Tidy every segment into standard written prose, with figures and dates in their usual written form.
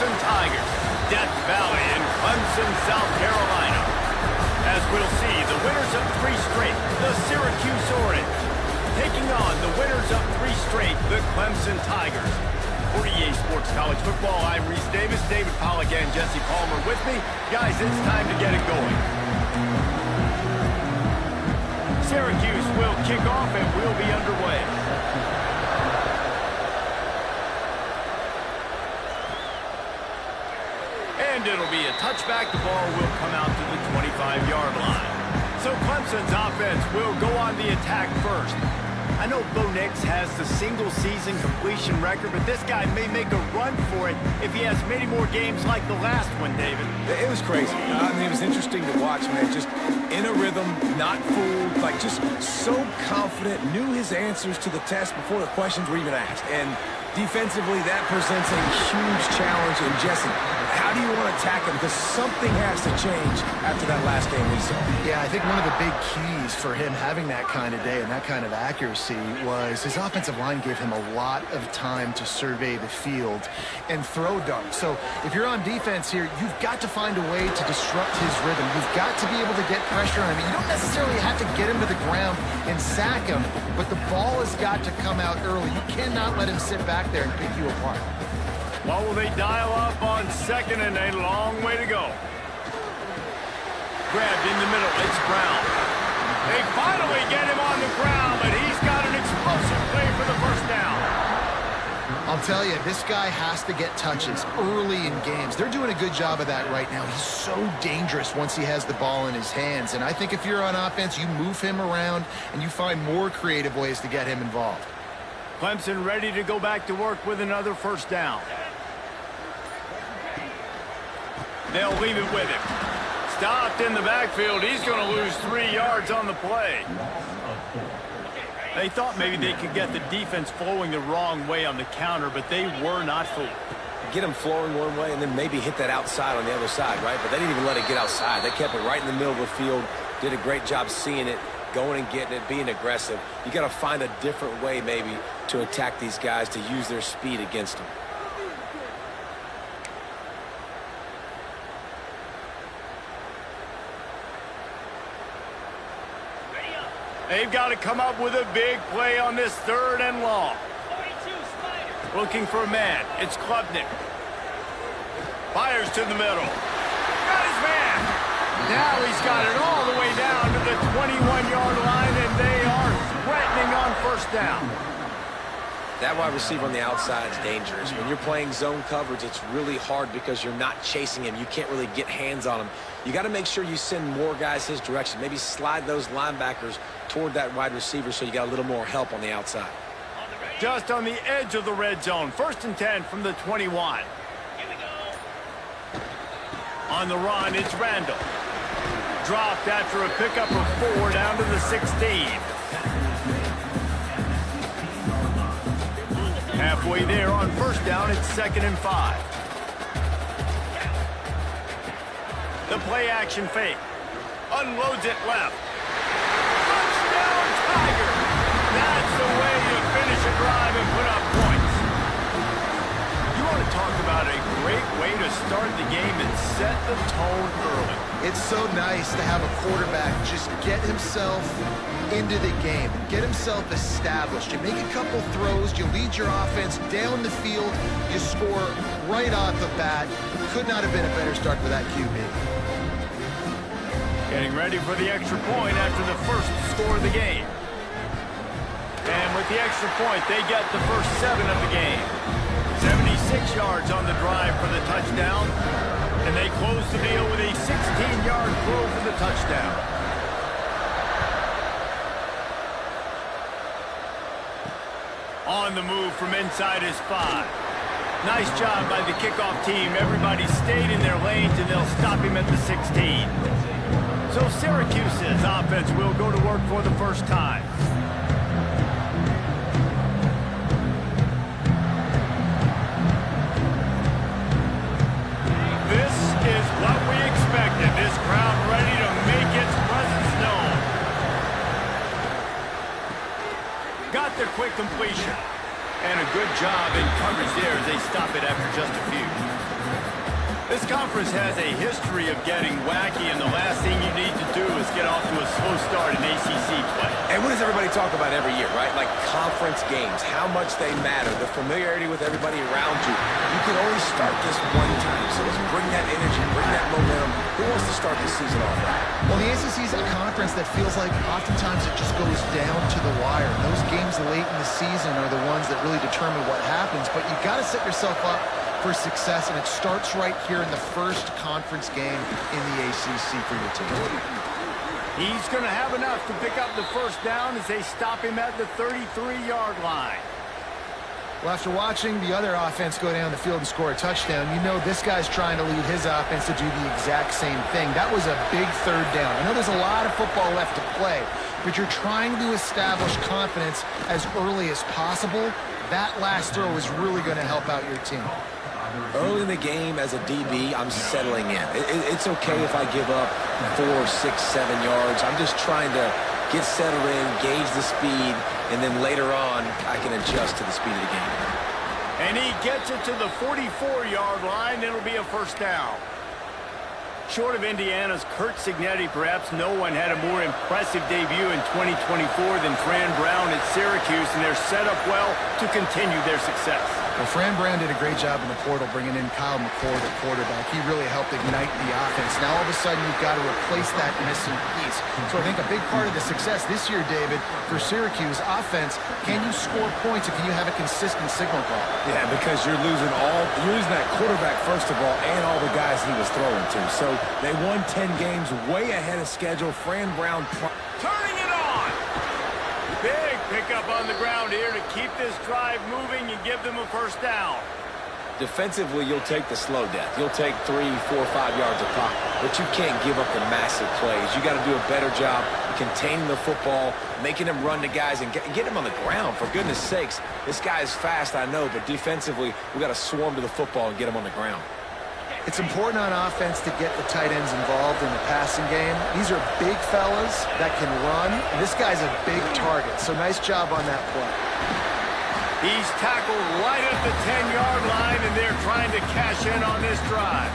Clemson Tigers, Death Valley in Clemson, South Carolina. As we'll see, the winners of 3 straight, the Syracuse Orange, taking on the winners of 3 straight, the Clemson Tigers. For EA Sports College Football, I'm Reese Davis, David Pollack, and Jesse Palmer with me. Guys, it's time to get it going. Syracuse will kick off and we'll be underway. And it'll be a touchback. The ball will come out to the 25-yard line. So Clemson's offense will go on the attack first. I know Bo Nix has the single-season completion record, but this guy may make a run for it if he has many more games like the last one, David. It was crazy. I mean, it was interesting to watch, man. Just in a rhythm, not fooled, like just so confident, knew his answers to the test before the questions were even asked. And defensively, that presents a huge challenge. And Jesse, how do you want to attack him? Because something has to change after that last game we saw. Yeah, I think one of the big keys for him having that kind of day and that kind of accuracy was his offensive line gave him a lot of time to survey the field and throw darts. So if you're on defense here, you've got to find a way to disrupt his rhythm. You've got to be able to get pressure on him. You don't necessarily have to get him to the ground and sack him, but the ball has got to come out early. You cannot let him sit back there and pick you apart. What will they dial up on second and a long way to go? Grabbed in the middle, it's Brown. They finally get him on the ground, but he's got an explosive play for the first down. I'll tell you, this guy has to get touches early in games. They're doing a good job of that right now. He's so dangerous once he has the ball in his hands. And I think if you're on offense, you move him around and you find more creative ways to get him involved. Clemson ready to go back to work with another first down. They'll leave it with him. Stopped in the backfield. He's going to lose 3 yards on the play. They thought maybe they could get the defense flowing the wrong way on the counter, but they were not fooled. Get them flowing one way and then maybe hit that outside on the other side, right? But they didn't even let it get outside. They kept it right in the middle of the field, did a great job seeing it, going and getting it, being aggressive. You got to find a different way maybe to attack these guys, to use their speed against them. They've got to come up with a big play on this 3rd and long. Looking for a man. It's Klubnik. Fires to the middle. Got his man. Now he's got it all the way down to the 21-yard line, and they are threatening on first down. That wide receiver on the outside is dangerous. When you're playing zone coverage, it's really hard because you're not chasing him. You can't really get hands on him. You got to make sure you send more guys his direction. Maybe slide those linebackers toward that wide receiver so you got a little more help on the outside. Just on the edge of the red zone. 1st and 10 from the 21. Here we go. On the run, it's Randall. Dropped after a pickup of 4 down to the 16. Halfway there on first down, it's 2nd and 5. The play action fake. Unloads it left. Touchdown Tiger! That's the way you finish a drive and put up points. You want to talk about a great way to start the game and set the tone early. It's so nice to have a quarterback just get himself into the game, get himself established. You make a couple throws, you lead your offense down the field, you score right off the bat. Could not have been a better start for that QB. Getting ready for the extra point after the first score of the game. And with the extra point, they get the first 7 of the game. 76 yards on the drive for the touchdown. And they close the deal with a 16-yard throw for the touchdown. On the move from inside his 5. Nice job by the kickoff team. Everybody stayed in their lanes, and they'll stop him at the 16. So Syracuse's offense will go to work for the first time. This is what we expected. This crowd ready to make its presence known. Got the quick completion. And a good job in coverage there as they stop it after just a few. This conference has a history of getting wacky, and the last thing you need to do is get off to a slow start in ACC play. And what does everybody talk about every year, right? Like conference games, how much they matter, the familiarity with everybody around you. You can only start this one time, so let's bring that energy, bring that momentum. Who wants to start the season off right? Well, the ACC is a conference that feels like oftentimes it just goes down to the wire. And those games late in the season are the ones that really determine what happens. But you've got to set yourself up for success, and it starts right here in the first conference game in the ACC for your team. He's going to have enough to pick up the first down as they stop him at the 33-yard line. Well, after watching the other offense go down the field and score a touchdown, you know this guy's trying to lead his offense to do the exact same thing. That was a big third down. I know there's a lot of football left to play, but you're trying to establish confidence as early as possible. That last throw is really going to help out your team. Early in the game as a DB, I'm settling in. It's okay if I give up 4, 6, 7 yards. I'm just trying to get settled in, gauge the speed, and then later on, I can adjust to the speed of the game. And he gets it to the 44-yard line. It'll be a first down. Short of Indiana's Curt Cignetti, perhaps no one had a more impressive debut in 2024 than Fran Brown at Syracuse, and they're set up well to continue their success. Well, Fran Brown did a great job in the portal bringing in Kyle McCord at quarterback. He really helped ignite the offense. Now all of a sudden you've got to replace that missing piece. So I think a big part of the success this year, David, for Syracuse offense, can you score points and can you have a consistent signal call? Yeah, because you're losing that quarterback first of all and all the guys he was throwing to. So they won 10 games way ahead of schedule. Fran Brown turning it on. Big pickup on the ground here to keep this drive moving and give them a first down. Defensively, you'll take the slow death. You'll take 3, 4, 5 yards of pop, but you can't give up the massive plays. You got to do a better job containing the football, making them run to guys, and get them on the ground. For goodness sakes, this guy is fast, I know, but defensively, we got to swarm to the football and get him on the ground. It's important on offense to get the tight ends involved in the passing game. These are big fellas that can run. And this guy's a big target, so nice job on that play. He's tackled right at the 10-yard line, and they're trying to cash in on this drive.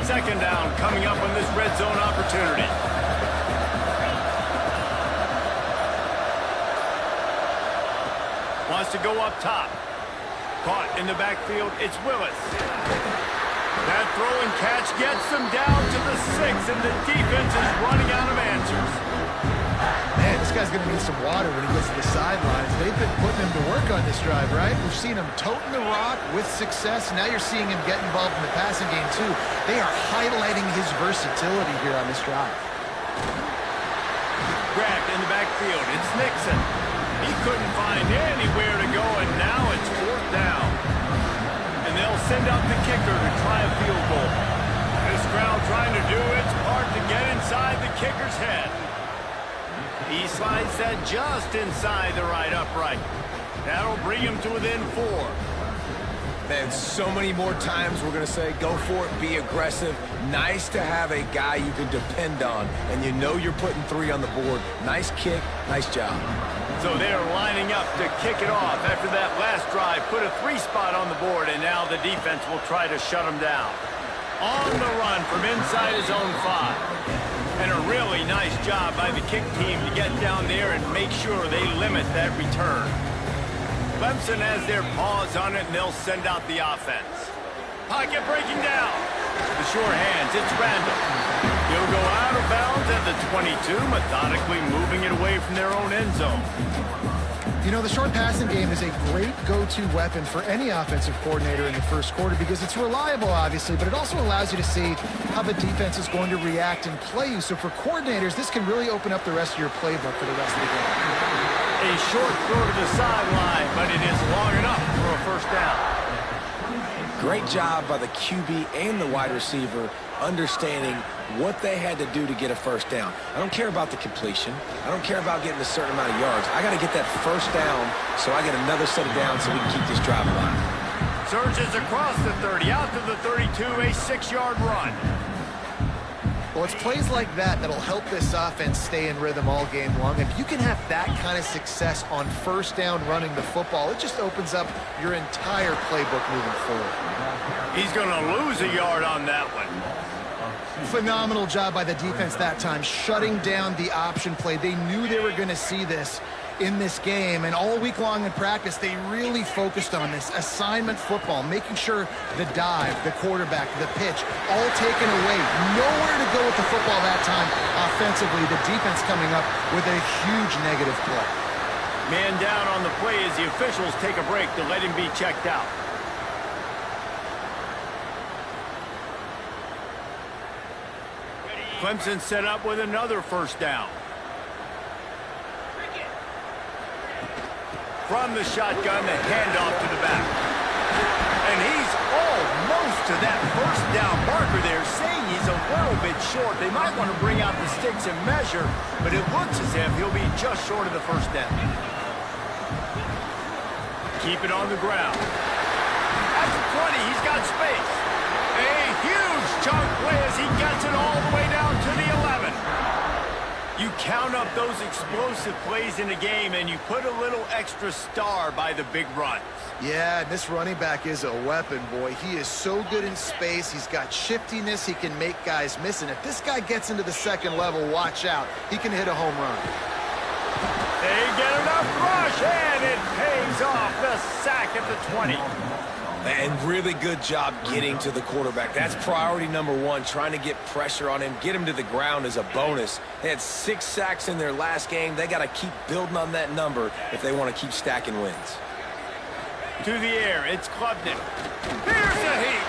Second down coming up on this red zone opportunity. Wants to go up top. Caught in the backfield, it's Willis. That throw and catch gets them down to the 6, and the defense is running out of answers. Man, this guy's going to need some water when he gets to the sidelines. They've been putting him to work on this drive, right? We've seen him toting the rock with success. Now you're seeing him get involved in the passing game, too. They are highlighting his versatility here on this drive. Grabbed in the backfield, it's Nixon. He couldn't find anywhere to go, and now it's fourth down. And they'll send out the kicker to try a field goal. This crowd trying to do its part to get inside the kicker's head. He slides that just inside the right upright. That'll bring him to within 4. Man, so many more times we're going to say, go for it, be aggressive. Nice to have a guy you can depend on, and you know you're putting 3 on the board. Nice kick, nice job. So they're lining up to kick it off after that last drive. Put a 3 spot on the board, and now the defense will try to shut him down. On the run from inside his own 5. And a really nice job by the kick team to get down there and make sure they limit that return. Clemson has their paws on it, and they'll send out the offense. Pocket breaking down. The sure hands, it's Randall. He'll go out of bounds at the 22, methodically moving it away from their own end zone. You know, the short passing game is a great go-to weapon for any offensive coordinator in the first quarter because it's reliable, obviously, but it also allows you to see how the defense is going to react and play you. So for coordinators, this can really open up the rest of your playbook for the rest of the game. A short throw to the sideline, but it is long enough for a first down. Great job by the QB and the wide receiver understanding what they had to do to get a first down. I don't care about the completion. I don't care about getting a certain amount of yards. I got to get that first down so I get another set of downs so we can keep this drive alive. Surges across the 30, out to the 32, a 6-yard run. Well, it's plays like that that'll help this offense stay in rhythm all game long. If you can have that kind of success on first down running the football, it just opens up your entire playbook moving forward. He's going to lose a yard on that one. Phenomenal job by the defense that time, shutting down the option play. They knew they were going to see this in this game, and all week long in practice, they really focused on this assignment football, making sure the dive, the quarterback, the pitch, all taken away. Nowhere to go with the football that time offensively. The defense coming up with a huge negative play. Man down on the play as the officials take a break to let him be checked out. Clemson set up with another first down. From the shotgun, the handoff to the back. And he's almost to that first down marker there, saying he's a little bit short. They might want to bring out the sticks and measure, but it looks as if he'll be just short of the first down. Keep it on the ground. At the 20, he's got space. A huge chunk play as he gets it all the way down to the 11. You count up those explosive plays in a game, and you put a little extra star by the big runs. Yeah, this running back is a weapon, boy. He is so good in space. He's got shiftiness. He can make guys miss. And if this guy gets into the second level, watch out. He can hit a home run. They get enough rush, and it pays off. The sack at the 20. And really good job getting to the quarterback. That's priority number one, trying to get pressure on him, get him to the ground as a bonus. They had 6 sacks in their last game. They got to keep building on that number if they want to keep stacking wins. To the air, it's Clemson. Here's the heat.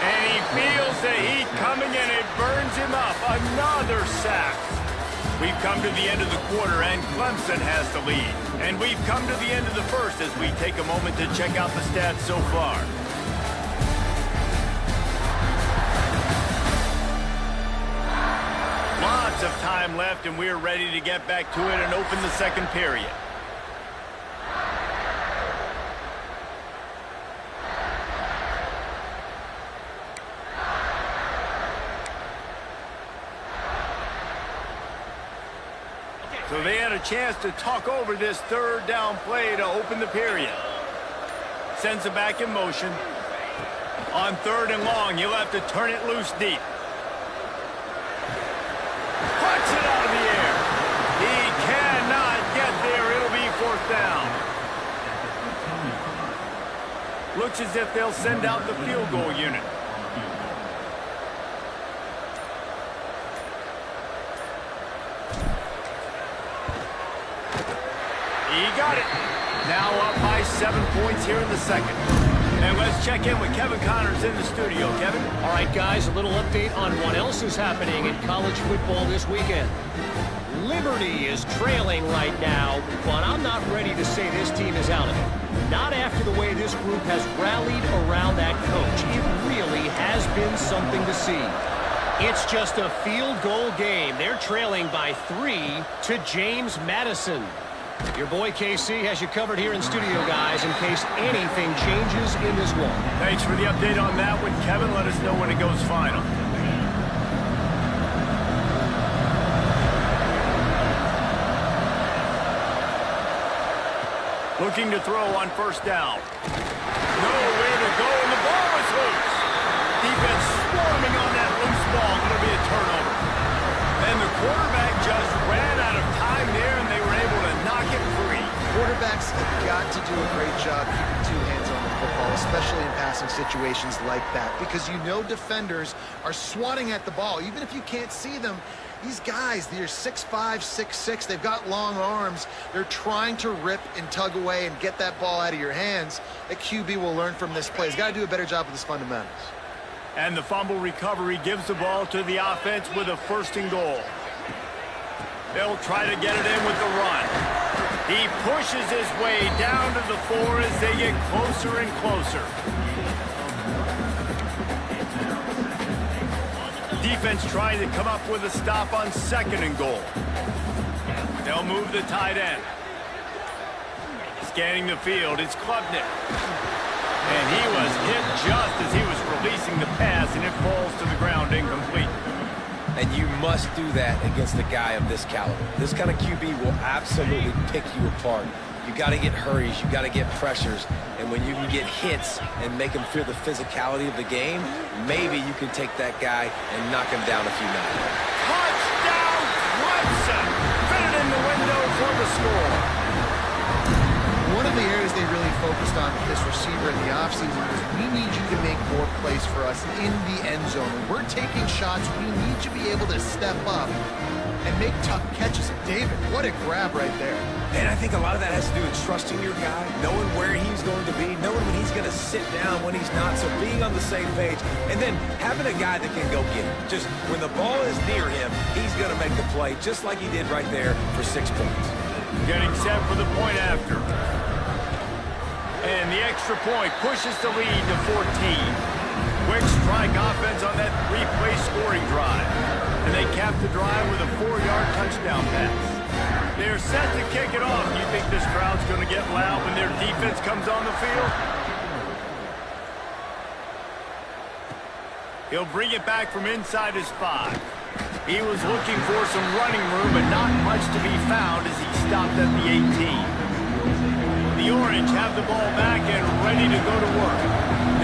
And he feels the heat coming, and it burns him up. Another sack. We've come to the end of the quarter, and Clemson has the lead. And we've come to the end of the first as we take a moment to check out the stats so far. Lots of time left, and we're ready to get back to it and open the second period. So they had a chance to talk over this third down play to open the period. Sends it back in motion. On third and long, he'll have to turn it loose deep. Puts it out of the air. He cannot get there. It'll be fourth down. Looks as if they'll send out the field goal unit. He got it. Now up by 7 points here in the second. And let's check in with Kevin Connors in the studio. Kevin? All right, guys, a little update on what else is happening in college football this weekend. Liberty is trailing right now, but I'm not ready to say this team is out of it. Not after the way this group has rallied around that coach. It really has been something to see. It's just a field goal game. They're trailing by 3 to James Madison. Your boy KC has you covered here in studio, guys, in case anything changes in this one. Thanks for the update on that one, Kevin. Let us know when it goes final. Looking to throw on first down. Nowhere to go, and the ball is loose. Defense swarming on that loose ball. It'll be a turnover. And the quarterback just ran out of time there, and they were able to knock it free. Quarterbacks have got to do a great job keeping 2 hands on the football, especially in passing situations like that, because you know defenders are swatting at the ball. Even if you can't see them, these guys, they're 6'5", 6'6", they've got long arms. They're trying to rip and tug away and get that ball out of your hands. A QB will learn from this play. He's got to do a better job with his fundamentals. And the fumble recovery gives the ball to the offense with a first and goal. They'll try to get it in with the run. He pushes his way down to the 4 as they get closer and closer. Defense trying to come up with a stop on second and goal. They'll move the tight end. Scanning the field, it's Klubnik. And he was hit just as he was releasing the pass, and it falls to the ground incomplete. and you must do that against a guy of this caliber. This kind of QB will absolutely pick you apart. You got to get hurries, you got to get pressures, and when you can get hits and make him feel the physicality of the game, maybe you can take that guy and knock him down a few notches. Touchdown, Clemson! Fit it in the window for the score. One of the areas they really focused on with this receiver in the offseason was we need you to make more plays for us in the end zone. When we're taking shots, we need you to be able to step up and make tough catches. David, what a grab right there. And I think a lot of that has to do with trusting your guy, knowing where he's going to be, knowing when he's going to sit down, when he's not, so being on the same page, and then having a guy that can go get it. Just when the ball is near him, he's going to make the play, just like he did right there for 6 points. Getting set for the point after. And the extra point pushes the lead to 14. Quick strike offense on that 3-play scoring drive. And they cap the drive with a 4-yard touchdown pass. They're set to kick it off. Do you think this crowd's going to get loud when their defense comes on the field? He'll bring it back from inside his 5. He was looking for some running room, but not much to be found as he stopped at the 18. The Orange have the ball back and ready to go to work.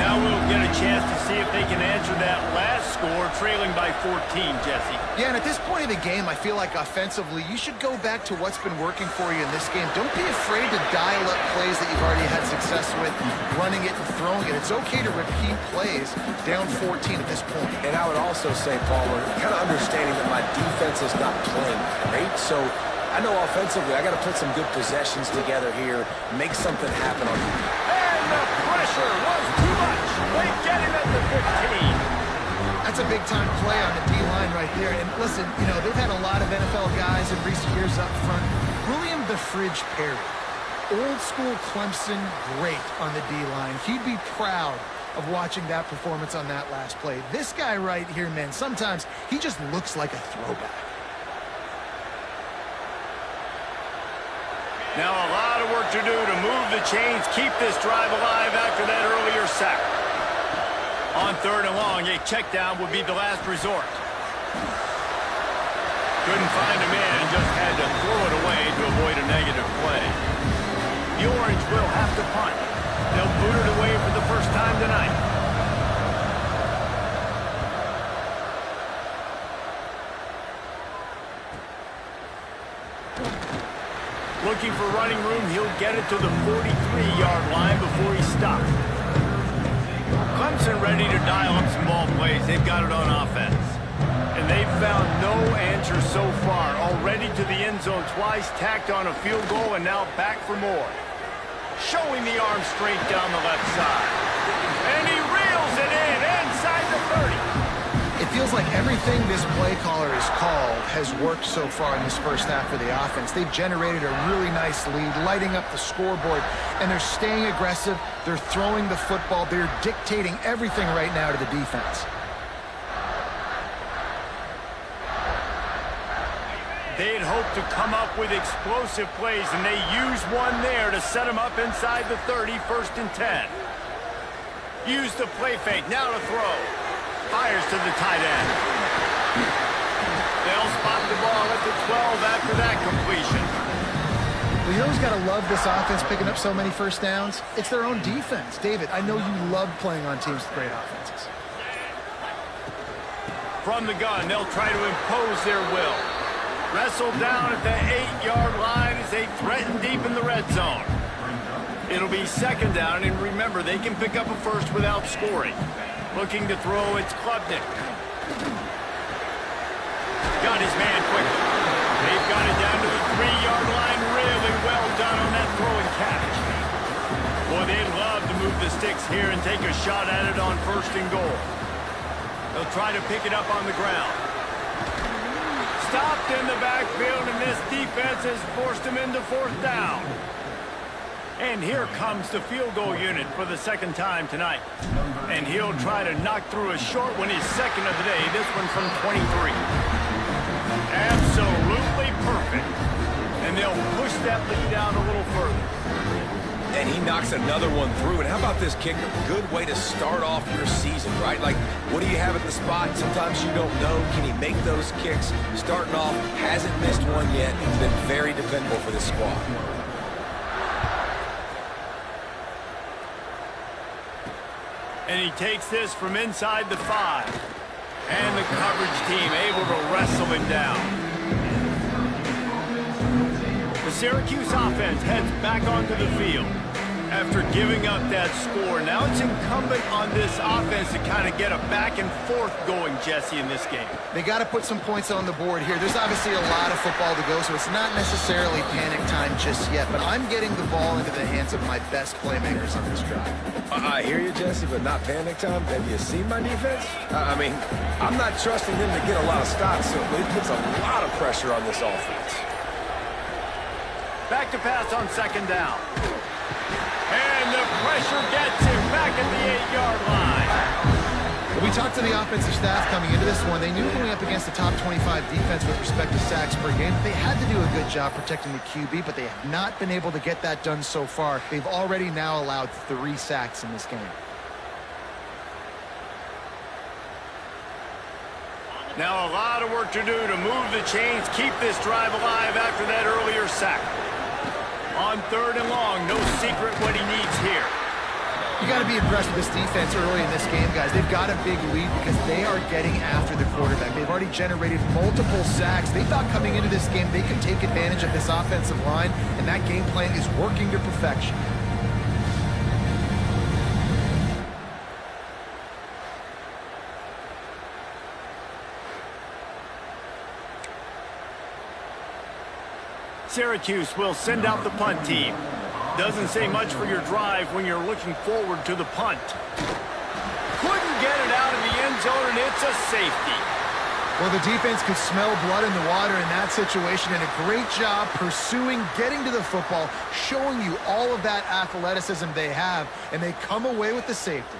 Now we'll get a chance to see if they can answer that last score, trailing by 14, Jesse. Yeah, and at this point in the game, I feel like offensively, you should go back to what's been working for you in this game. Don't be afraid to dial up plays that you've already had success with, running it and throwing it. It's okay to repeat plays down 14 at this point. And I would also say, Palmer, kind of understanding that my defense is not playing great, so I know offensively I got to put some good possessions together here, make something happen on the And the pressure was too much. They get him at the 15. That's a big-time play on the D-line right there. And listen, you know, they've had a lot of NFL guys in recent years up front. William the Fridge Perry, old-school Clemson, great on the D-line. He'd be proud of watching that performance on that last play. This guy right here, man, sometimes he just looks like a throwback. Now a lot of work to do to move the chains, keep this drive alive after that earlier sack. On 3rd and long, a check down would be the last resort. Couldn't find a man and just had to throw it away to avoid a negative play. The Orange will have to punt. They'll boot it away for the first time tonight. Looking for running room, he'll get it to the 43-yard line before he stops. Clemson ready to dial up some ball plays. They've got it on offense. And they've found no answer so far. Already to the end zone twice, tacked on a field goal, and now back for more. Showing the arm straight down the left side. And he reels it in inside the 30. It feels like everything this play caller has called has worked so far in this first half for the offense. They've generated a really nice lead, lighting up the scoreboard, and they're staying aggressive. They're throwing the football. They're dictating everything right now to the defense. They'd hoped to come up with explosive plays, and they used one there to set them up inside the 30, 1st and 10. Use the play fake, now to throw. Fires to the tight end. They'll spot the ball at the 12 after that completion. Well, you know who's got to love this offense picking up so many first downs? It's their own defense. David, I know you love playing on teams with great offenses. From the gun, they'll try to impose their will. Wrestled down at the 8-yard line as they threaten deep in the red zone. It'll be 2nd down, and remember, they can pick up a first without scoring. Looking to throw, it's Klubnik. Got his man quickly. They've got it down to the 3-yard line. Really well done on that throwing catch. Boy, they'd love to move the sticks here and take a shot at it on 1st and goal. They'll try to pick it up on the ground. Stopped in the backfield, and this defense has forced him into 4th down. And here comes the field goal unit for the 2nd time tonight. And he'll try to knock through a short one, his 2nd of the day, this one from 23. Absolutely perfect. And they'll push that lead out a little further. And he knocks another one through. And how about this kicker? Good way to start off your season, right? Like, what do you have at the spot? Sometimes you don't know. Can he make those kicks? Starting off, hasn't missed one yet. Been very dependable for this squad. And he takes this from inside the 5. And the coverage team able to wrestle him down. The Syracuse offense heads back onto the field. After giving up that score, now it's incumbent on this offense to kind of get a back and forth going, Jesse, in this game. They got to put some points on the board here. There's obviously a lot of football to go, so it's not necessarily panic time just yet, but I'm getting the ball into the hands of my best playmakers on this drive. I hear you, Jesse, but not panic time. Have you seen my defense? I mean, I'm not trusting them to get a lot of stops, so it puts a lot of pressure on this offense. Back to pass on second down. And the pressure gets him back at the 8-yard line. When we talked to the offensive staff coming into this one, they knew going up against the top 25 defense with respect to sacks per game, they had to do a good job protecting the QB, but they have not been able to get that done so far. They've already now allowed 3 sacks in this game. Now a lot of work to do to move the chains, keep this drive alive after that earlier sack. On 3rd and long, no secret what he needs here. You got to be impressed with this defense early in this game, guys. They've got a big lead because they are getting after the quarterback. They've already generated multiple sacks. They thought coming into this game they could take advantage of this offensive line, and that game plan is working to perfection. Syracuse will send out the punt team. Doesn't say much for your drive when you're looking forward to the punt. Couldn't get it out of the end zone, and it's a safety. Well, the defense could smell blood in the water in that situation, and a great job pursuing, getting to the football, showing you all of that athleticism they have, and they come away with the safety.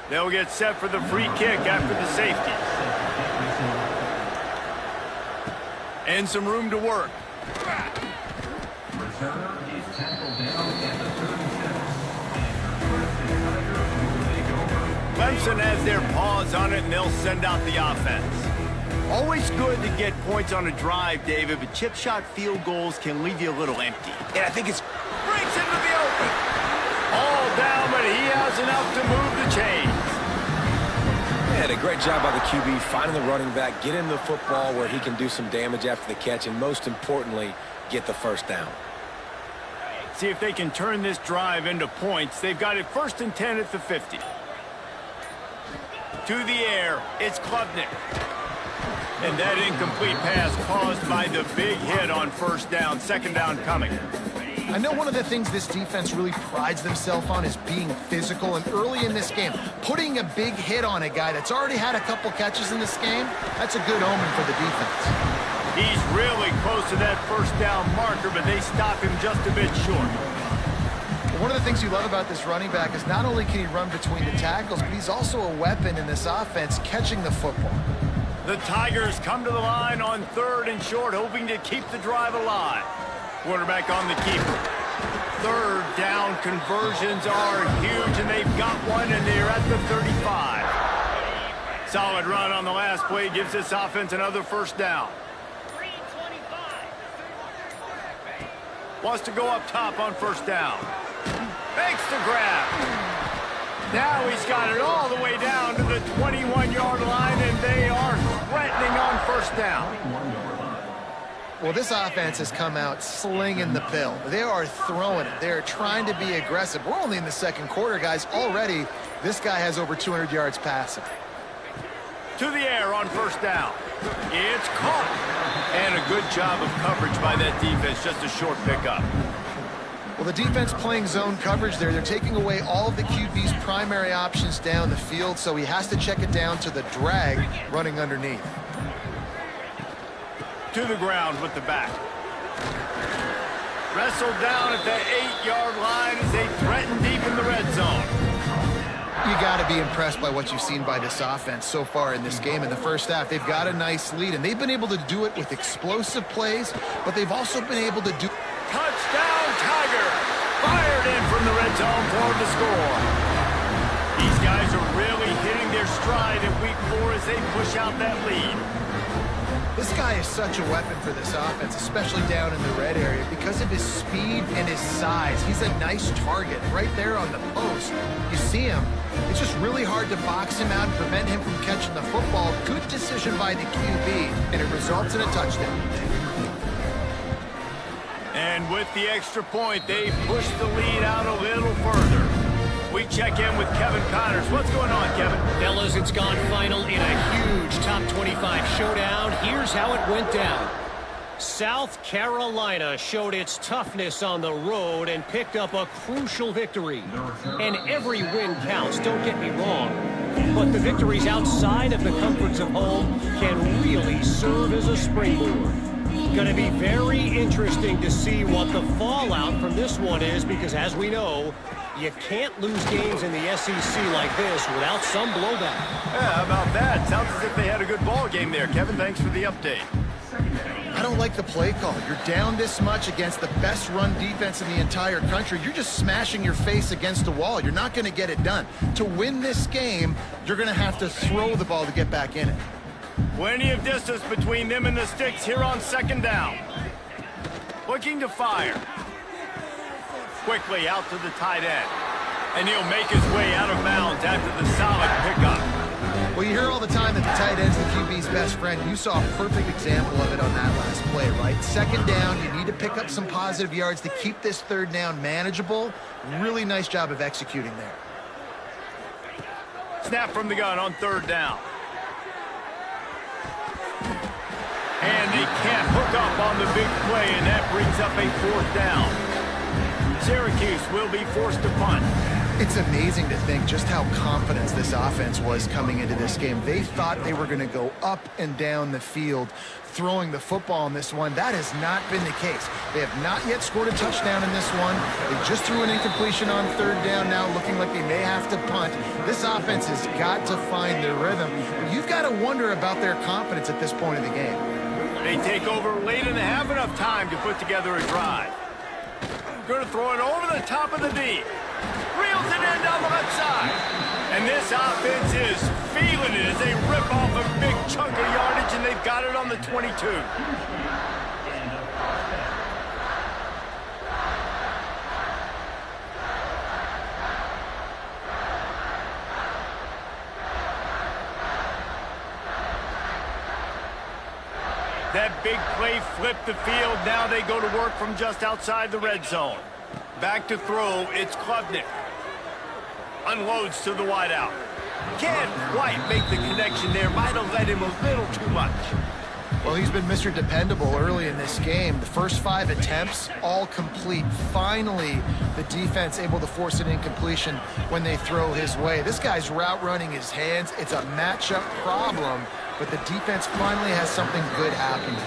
They'll get set for the free kick after the safety. And some room to work. Clemson has their paws on it, and they'll send out the offense. Always good to get points on a drive, David, but chip shot field goals can leave you a little empty. And I think it's Breaks into the open. All down, but he has enough to move the chains. a great job by the QB finding the running back, getting the football where he can do some damage after the catch, and most importantly, get the first down. See if they can turn this drive into points. They've got it 1st and 10 at the 50. To the air, it's Klubnik. And that incomplete pass caused by the big hit on 1st down, 2nd down coming. I know one of the things this defense really prides themselves on is being physical, and early in this game, putting a big hit on a guy that's already had a couple catches in this game, that's a good omen for the defense. He's really close to that 1st down marker, but they stop him just a bit short. One of the things you love about this running back is not only can he run between the tackles, but he's also a weapon in this offense catching the football. The Tigers come to the line on 3rd and short, hoping to keep the drive alive. Quarterback on the keeper. 3rd down conversions are huge, and they've got one, and they're at the 35. Solid run on the last play gives this offense another 1st down. Wants to go up top on 1st down. Makes the grab. Now he's got it all the way down to the 21-yard line, and they are threatening on 1st down. Well, this offense has come out slinging the pill. They are throwing it. They're trying to be aggressive. We're only in the 2nd quarter, guys. Already, this guy has over 200 yards passing. To the air on 1st down. It's caught. And a good job of coverage by that defense. Just a short pickup. Well, the defense playing zone coverage there. They're taking away all of the QB's primary options down the field, so he has to check it down to the drag running underneath. To the ground with the back. Wrestled down at the 8-yard line as they threaten deep in the red zone. You got to be impressed by what you've seen by this offense so far in this game. In the first half, they've got a nice lead, and they've been able to do it with explosive plays, but they've also been able to do... Touchdown, Tiger! Fired in from the red zone for the score. These guys are really hitting their stride in week 4 as they push out that lead. This guy is such a weapon for this offense, especially down in the red area, because of his speed and his size. He's a nice target right there on the post. You see him. It's just really hard to box him out and prevent him from catching the football. Good decision by the QB, and it results in a touchdown. And with the extra point, they push the lead out a little further. We check in with Kevin Connors. What's going on, Kevin? Fellas, it's gone final in a huge top 25 showdown. Here's how it went down. South Carolina showed its toughness on the road and picked up a crucial victory. And every win counts, don't get me wrong. But the victories outside of the comforts of home can really serve as a springboard. Going to be very interesting to see what the fallout from this one is, because as we know, you can't lose games in the SEC like this without some blowback. Yeah, how about that? Sounds as if they had a good ball game there. Kevin, thanks for the update. I don't like the play call. You're down this much against the best run defense in the entire country. You're just smashing your face against the wall. You're not going to get it done. To win this game, you're going to have to throw the ball to get back in it. Plenty of distance between them and the sticks here on second down. Looking to fire. Quickly out to the tight end. And he'll make his way out of bounds after the solid pickup. Well, you hear all the time that the tight end's the QB's best friend. You saw a perfect example of it on that last play, right? Second down, you need to pick up some positive yards to keep this third down manageable. Really nice job of executing there. Snap from the gun on third down. And they can't hook up on the big play, and that brings up a fourth down. Syracuse will be forced to punt. It's amazing to think just how confident this offense was coming into this game. They thought they were going to go up and down the field throwing the football in this one. That has not been the case. They have not yet scored a touchdown in this one. They just threw an incompletion on third down now, looking like they may have to punt. This offense has got to find their rhythm. You've got to wonder about their confidence at this point in the game. They take over late and they have enough time to put together a drive. Going to throw it over the top of the D. Reels it in down the left side. And this offense is feeling it as they rip off a big chunk of yardage, and they've got it on the 22. That big play flipped the field. Now they go to work from just outside the red zone. Back to throw, it's Klubnik. Unloads to the wideout. Can't quite make the connection there. Might have led him a little too much. Well, he's been Mr. Dependable early in this game. The first 5 attempts, all complete. Finally, the defense able to force an incompletion when they throw his way. This guy's route running his hands. It's a matchup problem, but the defense finally has something good happening.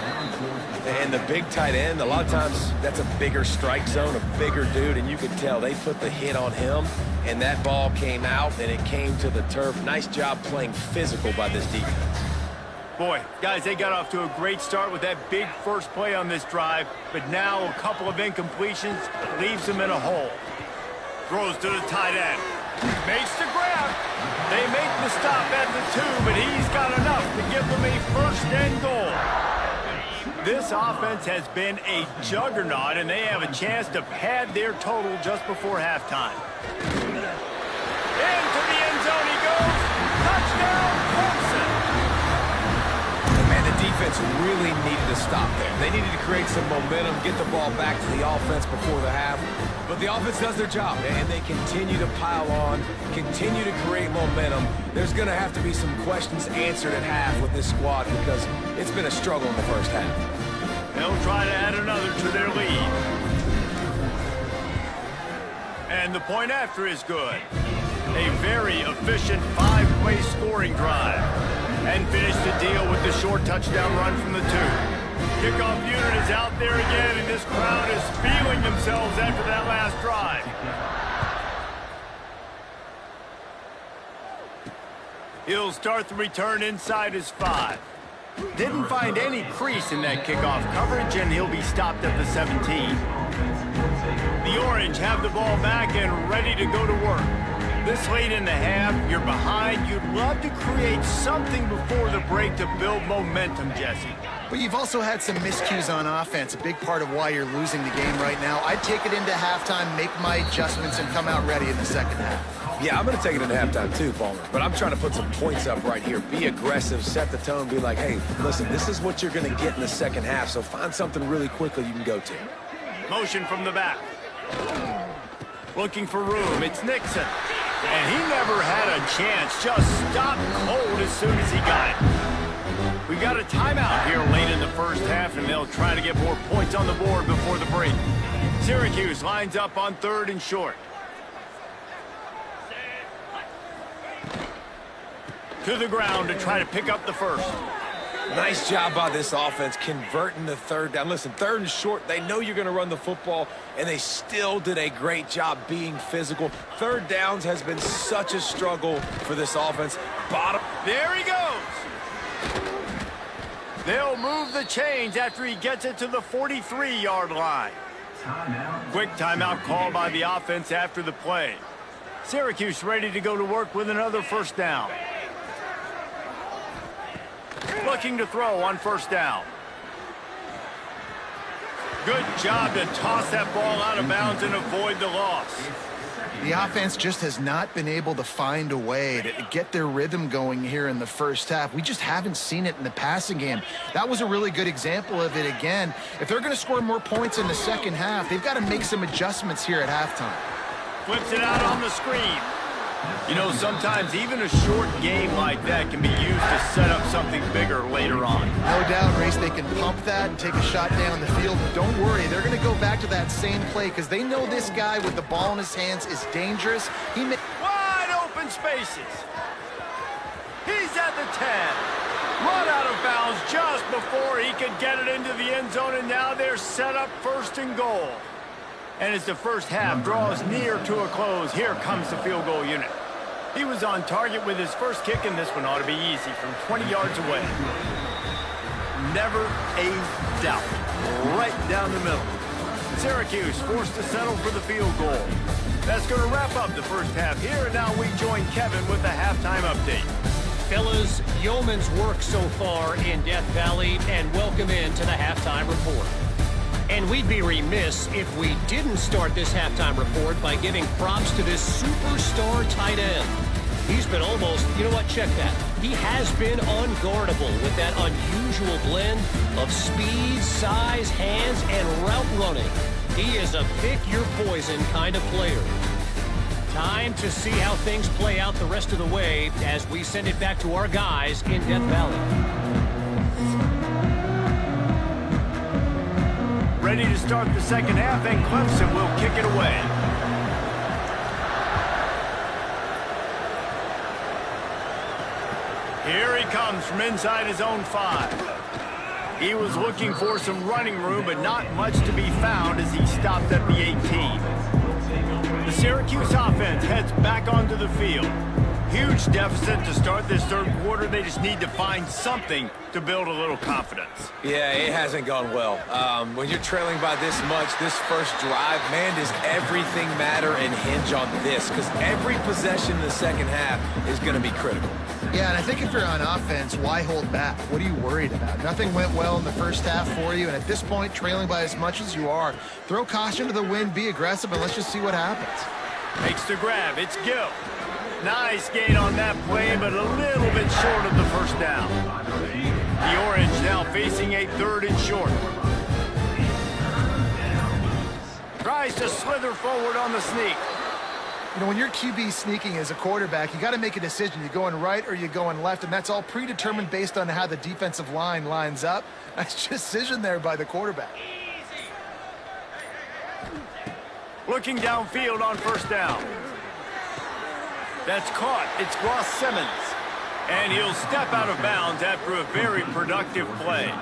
And the big tight end, a lot of times that's a bigger strike zone, a bigger dude, and you could tell they put the hit on him, and that ball came out, and it came to the turf. Nice job playing physical by this defense. Boy, guys, they got off to a great start with that big first play on this drive, but now a couple of incompletions leaves them in a hole. Throws to the tight end. Makes the grab. They make the stop at the 2, but he's got enough to give them a first and goal. This offense has been a juggernaut, and they have a chance to pad their total just before halftime. Into the end zone he goes. Touchdown, Clemson. Man, the defense really needed to stop there. They needed to create some momentum, get the ball back to the offense before the half. But the offense does their job, and they continue to pile on, continue to create momentum. There's going to have to be some questions answered at half with this squad because it's been a struggle in the first half. They'll try to add another to their lead. And the point after is good. A very efficient 5-play scoring drive. And finish the deal with the short touchdown run from the 2. Kickoff unit is out there again, and this crowd is feeling themselves after that last drive. He'll start the return inside his 5. Didn't find any crease in that kickoff coverage, and he'll be stopped at the 17. The Orange have the ball back and ready to go to work. This late in the half, you're behind. You'd love to create something before the break to build momentum, Jesse. But you've also had some miscues on offense, a big part of why you're losing the game right now. I'd take it into halftime, make my adjustments, and come out ready in the second half. Yeah, I'm going to take it into halftime too, Palmer. But I'm trying to put some points up right here. Be aggressive, set the tone, be like, hey, listen, this is what you're going to get in the second half, so find something really quickly you can go to. Motion from the back. Looking for room. It's Nixon. And he never had a chance. Just stopped cold as soon as he got it. We got a timeout here late in the first half, and they'll try to get more points on the board before the break. Syracuse lines up on 3rd and short. To the ground to try to pick up the first. Nice job by this offense converting the 3rd down. Listen, 3rd and short, they know you're going to run the football, and they still did a great job being physical. 3rd downs has been such a struggle for this offense. There he goes. They'll move the chains after he gets it to the 43-yard line. Quick timeout call by the offense after the play. Syracuse ready to go to work with another first down. Looking to throw on first down. Good job to toss that ball out of bounds and avoid the loss. The offense just has not been able to find a way to get their rhythm going here in the first half. We just haven't seen it in the passing game. That was a really good example of it again. If they're going to score more points in the second half, they've got to make some adjustments here at halftime. Flips it out on the screen. You know, sometimes even a short game like that can be used to set up something bigger later on. No doubt, Race, they can pump that and take a shot down the field. But don't worry, they're going to go back to that same play because they know this guy with the ball in his hands is dangerous. Wide open spaces. He's at the 10. Run out of bounds just before he could get it into the end zone, and now they're set up 1st and goal. And as the first half draws near to a close, here comes the field goal unit. He was on target with his first kick, and this one ought to be easy from 20 yards away. Never a doubt. Right down the middle. Syracuse forced to settle for the field goal. That's going to wrap up the first half here, and now we join Kevin with the halftime update. Fellas, yeoman's work so far in Death Valley, and welcome into the halftime report. And we'd be remiss if we didn't start this halftime report by giving props to this superstar tight end. He's been almost, you know what, check that. He has been unguardable with that unusual blend of speed, size, hands, and route running. He is a pick-your-poison kind of player. Time to see how things play out the rest of the way as we send it back to our guys in Death Valley. Ready to start the second half, and Clemson will kick it away. Here he comes from inside his own 5. He was looking for some running room, but not much to be found as he stopped at the 18. The Syracuse offense heads back onto the field. Huge deficit to start this third quarter. They just need to find something to build a little confidence. Yeah, it hasn't gone well. When you're trailing by this much, this first drive, man, does everything matter and hinge on this? Because every possession in the second half is going to be critical. Yeah, and I think if you're on offense, why hold back? What are you worried about? Nothing went well in the first half for you, and at this point, trailing by as much as you are, throw caution to the wind, be aggressive, and let's just see what happens. Makes the grab. It's Gill. Nice gain on that play, but a little bit short of the first down. The Orange now facing a 3rd and short. Tries to slither forward on the sneak. You know, when you're QB sneaking as a quarterback, you got to make a decision. You going right or you going left, and that's all predetermined based on how the defensive line lines up. Nice decision there by the quarterback. Looking downfield on first down. That's caught. It's Ross Simmons. And he'll step out of bounds after a very productive play.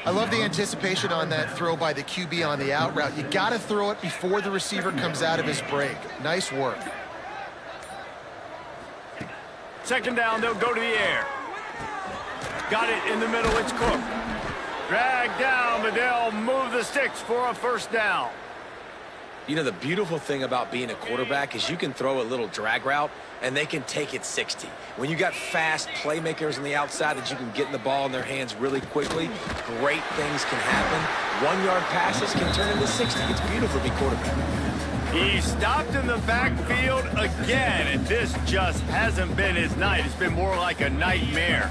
I love the anticipation on that throw by the QB on the out route. You got to throw it before the receiver comes out of his break. Nice work. second down, they'll go to the air. Got it in the middle, it's Cook. Dragged down, but they'll move the sticks for a first down. You know, the beautiful thing about being a quarterback is you can throw a little drag route, and they can take it 60. When you got fast playmakers on the outside that you can get in the ball in their hands really quickly, great things can happen. 1-yard passes can turn into 60. It's beautiful to be quarterback. He stopped in the backfield again, and this just hasn't been his night. It's been more like a nightmare.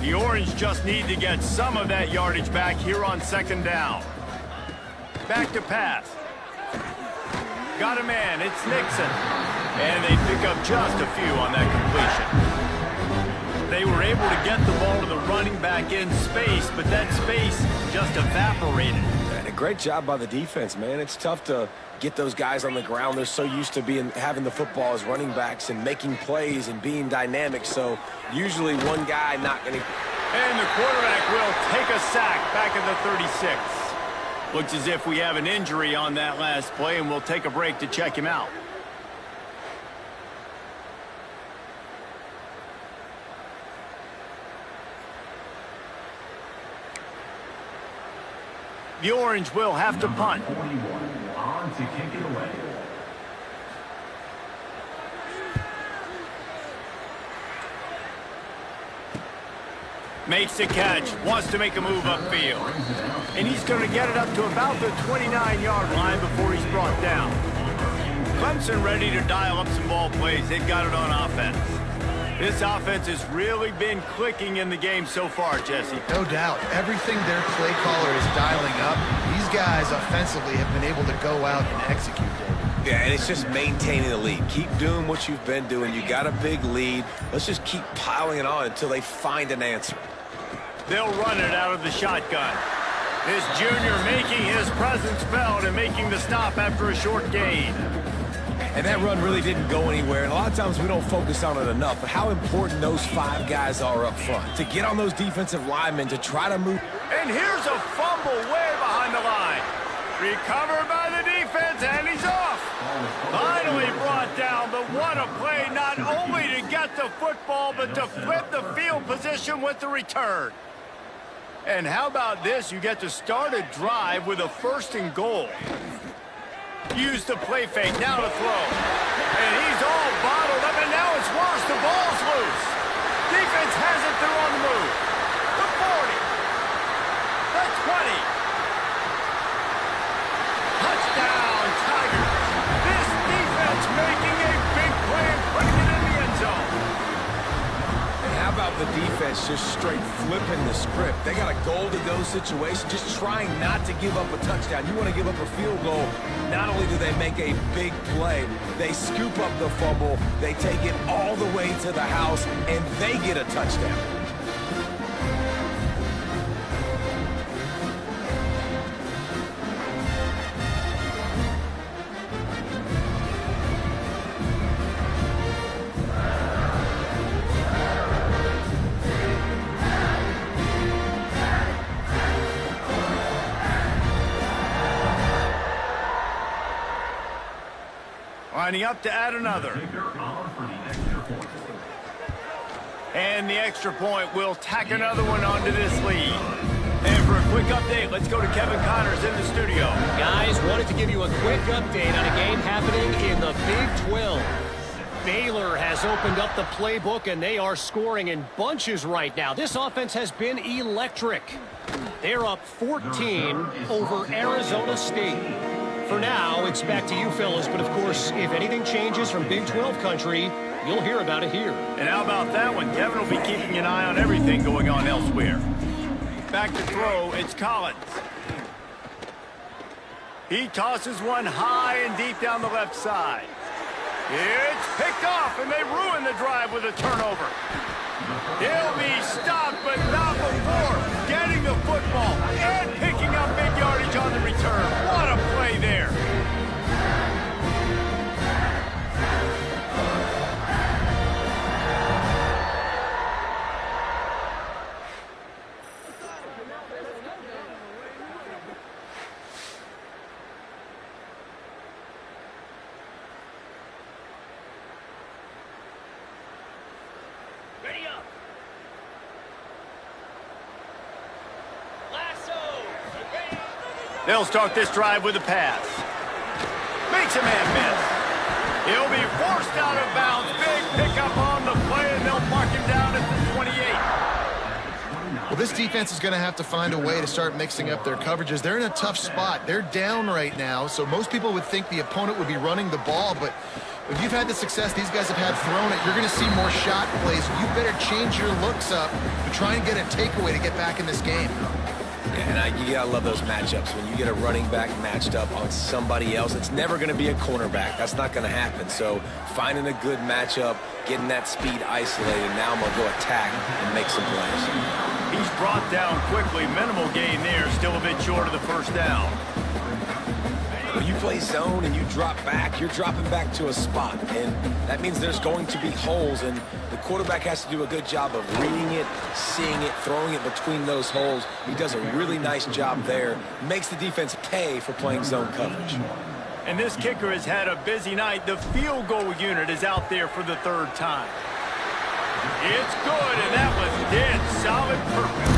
The Orange just need to get some of that yardage back here on second down. Back to pass. Got a man, it's Nixon. And they pick up just a few on that completion. They were able to get the ball to the running back in space, but that space just evaporated. And a great job by the defense, man. It's tough to get those guys on the ground. They're so used to having the football as running backs and making plays and being dynamic. So usually one guy not going to... And the quarterback will take a sack back at the 36. Looks as if we have an injury on that last play, and we'll take a break to check him out. The Orange will have to punt. 41 on to kick it away. Makes the catch, wants to make a move upfield. And he's going to get it up to about the 29-yard line before he's brought down. Clemson ready to dial up some ball plays. They've got it on offense. This offense has really been clicking in the game so far, Jesse. No doubt. Everything their play caller is dialing up, these guys offensively have been able to go out and execute, David. Yeah, and it's just maintaining the lead. Keep doing what you've been doing. You got a big lead. Let's just keep piling it on until they find an answer. They'll run it out of the shotgun. This junior making his presence felt and making the stop after a short gain. And that run really didn't go anywhere, and a lot of times we don't focus on it enough, but how important those 5 guys are up front. To get on those defensive linemen, to try to move. And here's a fumble way behind the line. Recovered by the defense, and he's off. Finally brought down, but what a play, not only to get the football, but to flip the field position with the return. And how about this? You get to start a drive with a 1st and goal. Use the play fake, now to throw. And he's all bottled up, and now it's worse. The ball's loose. Defense has it, they're on the move. The 40. The 20. Touchdown, Tigers. This defense making a big play and putting it in the end zone. And how about the defense just straight flipping the script? They got a goal-to-go situation, just trying not to give up a touchdown. You want to give up a field goal. Not only do they make a big play, they scoop up the fumble, they take it all the way to the house, and they get a touchdown. Lining up to add another. And the extra point will tack another one onto this lead. And for a quick update, let's go to Kevin Connors in the studio. Guys, wanted to give you a quick update on a game happening in the Big 12. Baylor has opened up the playbook, and they are scoring in bunches right now. This offense has been electric. They're up 14 over Arizona State. For now, it's back to you fellas, but of course, if anything changes from Big 12 country, you'll hear about it here. And how about that one? Kevin will be keeping an eye on everything going on elsewhere. Back to throw, it's Collins. He tosses one high and deep down the left side. It's picked off, and they ruin the drive with a turnover. He'll be stopped, but not before getting the football and picking up big yardage on the return. What a play there. Ready up. Lasso. They'll start this drive with a pass. Makes a man miss. He'll be forced out of bounds. Big pickup on the play, and they'll mark him down at the 28. Well, this defense is going to have to find a way to start mixing up their coverages. They're in a tough spot. They're down right now, so most people would think the opponent would be running the ball, but if you've had the success these guys have had throwing it, you're going to see more shot plays. You better change your looks up to try and get a takeaway to get back in this game. And you gotta love those matchups. When you get a running back matched up on somebody else, it's never gonna be a cornerback. That's not gonna happen. So finding a good matchup, getting that speed isolated, now I'm gonna go attack and make some plays. He's brought down quickly. Minimal gain there. Still a bit short of the first down. When you play zone and you drop back, you're dropping back to a spot. And that means there's going to be holes, and the quarterback has to do a good job of reading it, seeing it, throwing it between those holes. He does a really nice job there. Makes the defense pay for playing zone coverage. And this kicker has had a busy night. The field goal unit is out there for the third time. It's good, and that was dead solid perfect.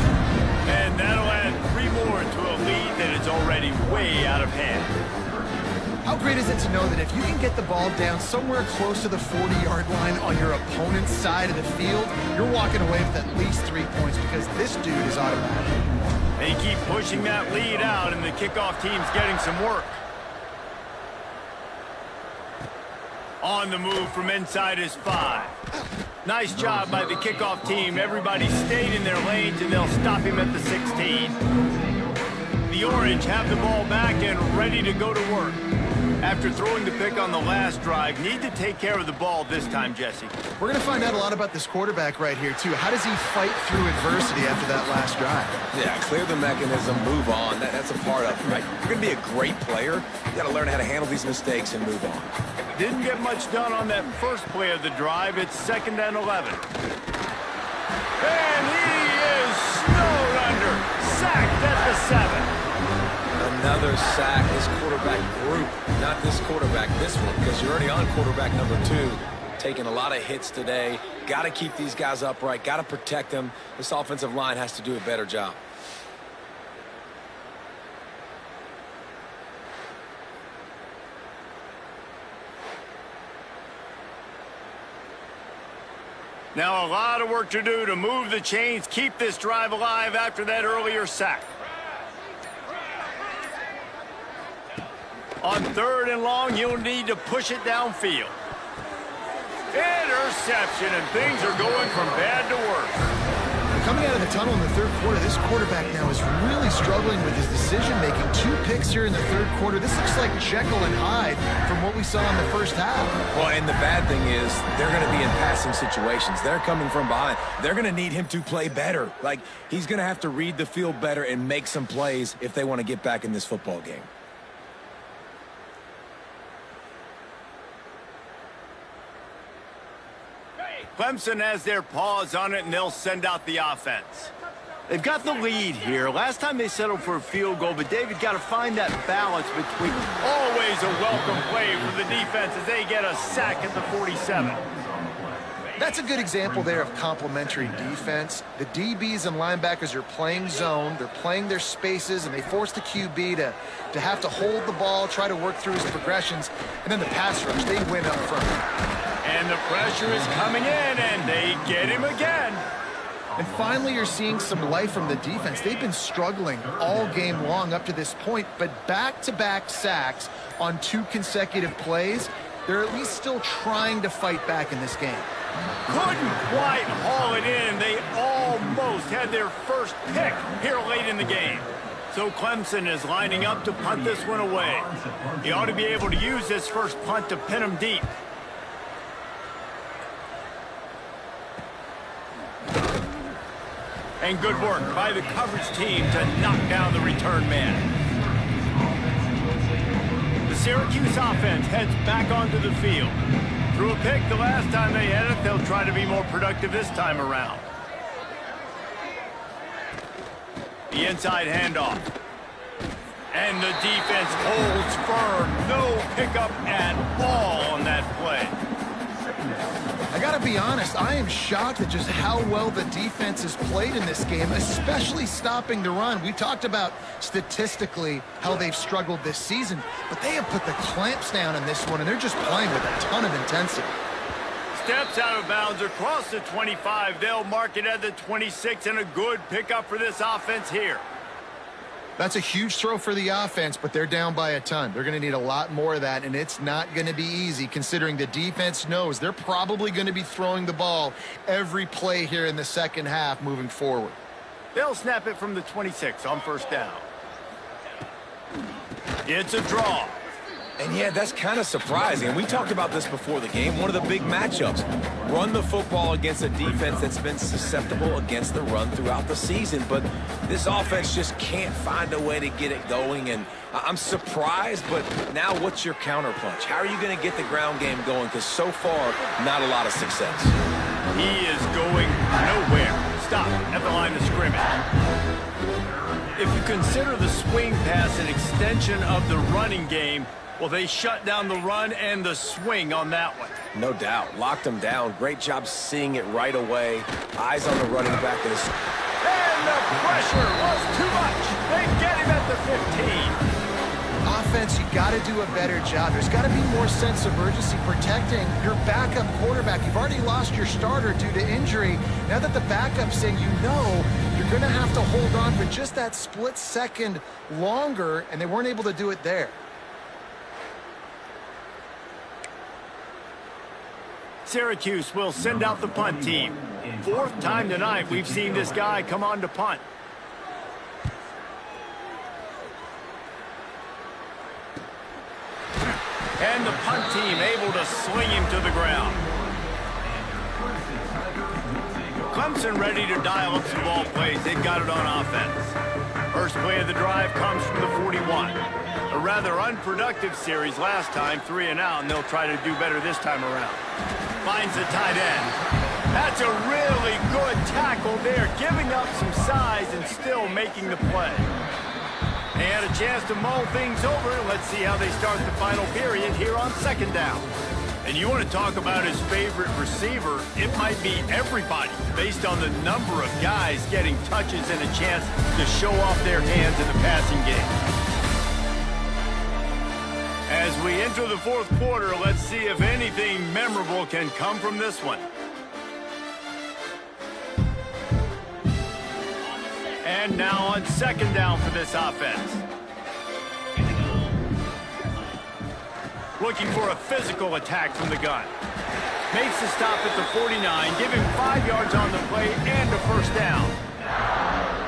And that'll add 3 more to a lead that is already way out of hand. How great is it to know that if you can get the ball down somewhere close to the 40-yard line on your opponent's side of the field, you're walking away with at least 3 points because this dude is automatic. They keep pushing that lead out, and the kickoff team's getting some work. On the move from inside his 5. Nice job by the kickoff team. Everybody stayed in their lanes, and they'll stop him at the 16. The Orange have the ball back and ready to go to work. After throwing the pick on the last drive, need to take care of the ball this time, Jesse. We're going to find out a lot about this quarterback right here, too. How does he fight through adversity after that last drive? Yeah, clear the mechanism, move on. That's a part of it, right? You're going to be a great player. You got to learn how to handle these mistakes and move on. Didn't get much done on that first play of the drive. It's 2nd and 11. And he is snowed under. Sacked at the 7. Another sack. This quarterback group, not this quarterback, this one, because you're already on quarterback number 2. Taking a lot of hits today. Got to keep these guys upright. Got to protect them. This offensive line has to do a better job. Now a lot of work to do to move the chains, keep this drive alive after that earlier sack. On 3rd and long, you'll need to push it downfield. Interception, and things are going from bad to worse. Coming out of the tunnel in the 3rd quarter, this quarterback now is really struggling with his decision-making. 2 picks here in the 3rd quarter. This looks like Jekyll and Hyde from what we saw in the first half. Well, and the bad thing is they're going to be in passing situations. They're coming from behind. They're going to need him to play better. Like, he's going to have to read the field better and make some plays if they want to get back in this football game. Clemson has their paws on it, and they'll send out the offense. They've got the lead here. Last time they settled for a field goal, but David got to find that balance between always a welcome play for the defense as they get a sack at the 47. That's a good example there of complementary defense. The DBs and linebackers are playing zone, they're playing their spaces, and they force the QB to have to hold the ball, try to work through his progressions, and then the pass rush, they win up front. And the pressure is coming in, and they get him again. And finally, you're seeing some life from the defense. They've been struggling all game long up to this point, but back-to-back sacks on 2 consecutive plays, they're at least still trying to fight back in this game. Couldn't quite haul it in. They almost had their first pick here late in the game. So Clemson is lining up to punt this one away. He ought to be able to use this first punt to pin him deep. And good work by the coverage team to knock down the return man. The Syracuse offense heads back onto the field. Threw a pick the last time they had it. They'll try to be more productive this time around. The inside handoff. And the defense holds firm. No pickup at all on that play. I got to be honest, I am shocked at just how well the defense has played in this game, especially stopping the run. We talked about statistically how they've struggled this season, but they have put the clamps down in this one, and they're just playing with a ton of intensity. Steps out of bounds across the 25. They'll mark it at the 26, and a good pickup for this offense here. That's a huge throw for the offense, but they're down by a ton. They're going to need a lot more of that, and it's not going to be easy considering the defense knows they're probably going to be throwing the ball every play here in the second half moving forward. They'll snap it from the 26 on first down. It's a draw. And yeah, that's kind of surprising. We talked about this before the game. One of the big matchups. Run the football against a defense that's been susceptible against the run throughout the season. But this offense just can't find a way to get it going. And I'm surprised, but now what's your counterpunch? How are you going to get the ground game going? Because so far, not a lot of success. He is going nowhere. Stop at the line of scrimmage. If you consider the swing pass an extension of the running game, well, they shut down the run and the swing on that one. No doubt. Locked him down. Great job seeing it right away. Eyes on the running back. And the pressure was too much. They get him at the 15. Offense, you got to do a better job. There's got to be more sense of urgency protecting your backup quarterback. You've already lost your starter due to injury. Now that the backup's in, you know you're going to have to hold on for just that split second longer, and they weren't able to do it there. Syracuse will send out the punt team. Fourth time tonight we've seen this guy come on to punt. And the punt team able to sling him to the ground. Clemson ready to dial up some ball plays. They've got it on offense. First play of the drive comes from the 41. A rather unproductive series last time, 3 and out, and they'll try to do better this time around. Finds the tight end. That's a really good tackle there, giving up some size and still making the play. They had a chance to mull things over. Let's see how they start the final period here on second down. And you want to talk about his favorite receiver, it might be everybody based on the number of guys getting touches and a chance to show off their hands in the passing game. As we enter the fourth quarter, let's see if anything memorable can come from this one. And now on second down for this offense. Looking for a physical attack from the gun. Makes the stop at the 49, giving 5 yards on the play and a first down.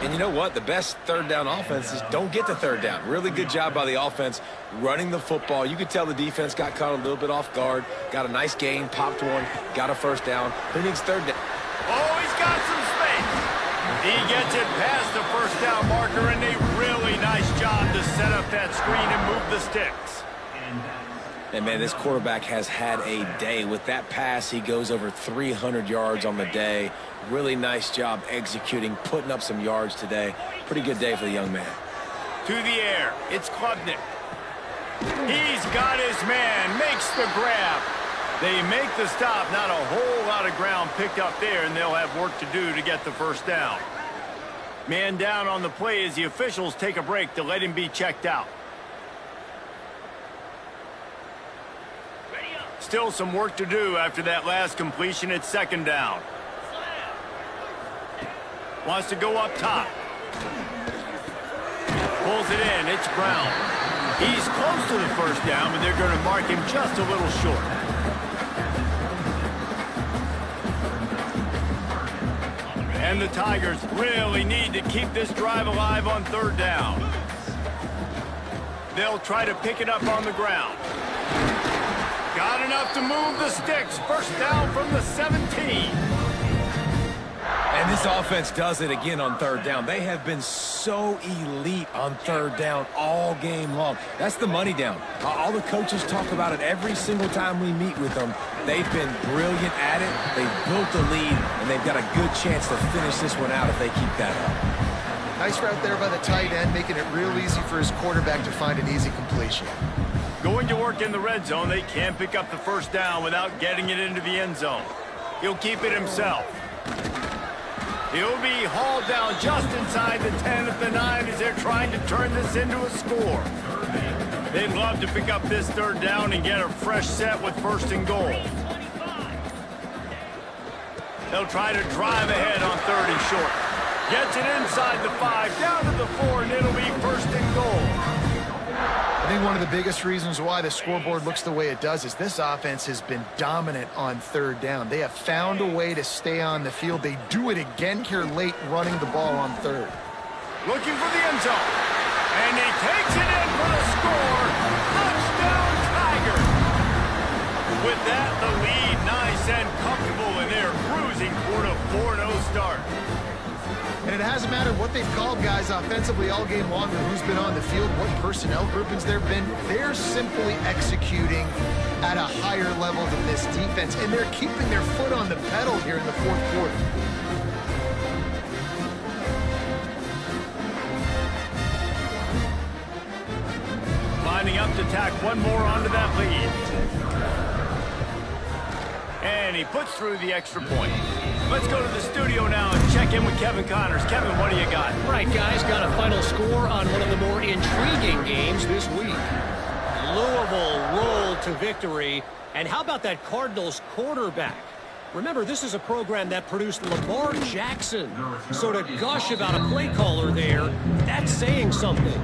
And you know what? The best third down offenses don't get to third down. Really good job by the offense running the football. You could tell the defense got caught a little bit off guard. Got a nice gain, popped one, got a first down. Who needs third down? Oh, he's got some space. He gets it past the first down marker, and a really nice job to set up that screen and move the sticks. And, man, this quarterback has had a day. With that pass, he goes over 300 yards on the day. Really nice job executing, putting up some yards today. Pretty good day for the young man. To the air, it's Klubnik. He's got his man, makes the grab. They make the stop, not a whole lot of ground picked up there, and they'll have work to do to get the first down. Man down on the play as the officials take a break to let him be checked out. Still some work to do after that last completion at second down. Wants to go up top. Pulls it in. It's Brown. He's close to the first down, but they're going to mark him just a little short. And the Tigers really need to keep this drive alive on third down. They'll try to pick it up on the ground. Got enough to move the sticks. First down from the 17. And this offense does it again on third down. They have been so elite on third down all game long. That's the money down. All the coaches talk about it every single time we meet with them. They've been brilliant at it. They've built a lead, and they've got a good chance to finish this one out if they keep that up. Nice route there by the tight end, making it real easy for his quarterback to find an easy completion. Going to work in the red zone, they can't pick up the first down without getting it into the end zone. He'll keep it himself. He'll be hauled down just inside the 10 at the 9 as they're trying to turn this into a score. They'd love to pick up this third down and get a fresh set with first and goal. They'll try to drive ahead on 3rd and short. Gets it inside the 5, down to the 4, and it'll be first and goal. I think one of the biggest reasons why the scoreboard looks the way it does is this offense has been dominant on 3rd down. They have found a way to stay on the field. They do it again here late, running the ball on 3rd. Looking for the end zone. And he takes it in for the score. Touchdown, Tigers. With that, the lead nice and comfortable, and they're cruising toward a 4-0 start. And it hasn't mattered what they've called guys offensively all game long or who's been on the field, what personnel groupings there have been. They're simply executing at a higher level than this defense, and they're keeping their foot on the pedal here in the 4th quarter. Lining up to tack one more onto that lead. And he puts through the extra point. Let's go to the studio now and check in with Kevin Connors. Kevin, what do you got? Right, guys, got a final score on one of the more intriguing games this week. Louisville rolled to victory. And how about that Cardinals quarterback? Remember, this is a program that produced Lamar Jackson. So to gush about a play caller there, that's saying something.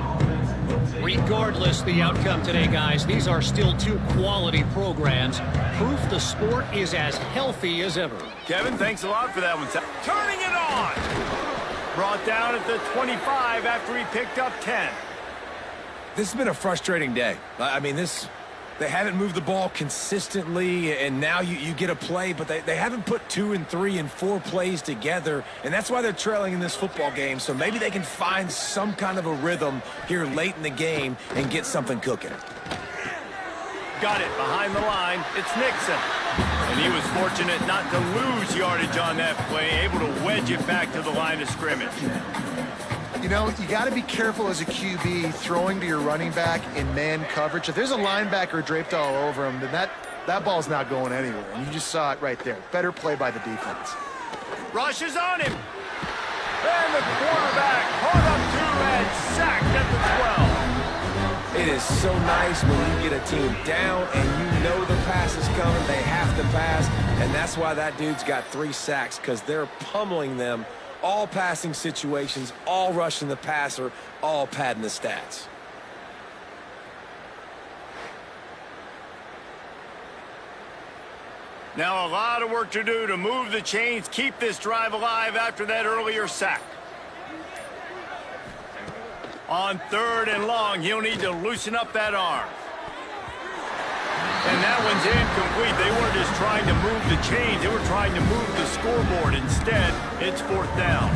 Regardless the outcome today, guys, these are still 2 quality programs. Proof the sport is as healthy as ever. Kevin, thanks a lot for that one. Turning it on! Brought down at the 25 after he picked up 10. This has been a frustrating day. I mean, they haven't moved the ball consistently, and now you get a play, but they haven't put 2 and 3 and 4 plays together, and that's why they're trailing in this football game. So maybe they can find some kind of a rhythm here late in the game and get something cooking. Got it behind the line. It's Nixon. And he was fortunate not to lose yardage on that play, able to wedge it back to the line of scrimmage. You know, you got to be careful as a QB throwing to your running back in man coverage. If there's a linebacker draped all over him, then that ball's not going anywhere. And you just saw it right there. Better play by the defense. Rush is on him. And the quarterback caught up to and sacked at the 12. It is so nice when you get a team down and you know the pass is coming. They have to pass, and that's why that dude's got 3 sacks, because they're pummeling them. All passing situations, all rushing the passer, all padding the stats. Now a lot of work to do to move the chains, keep this drive alive after that earlier sack. On 3rd and long, he'll need to loosen up that arm. And that one's incomplete. They weren't just trying to move the chains. They were trying to move the scoreboard. Instead, it's 4th down.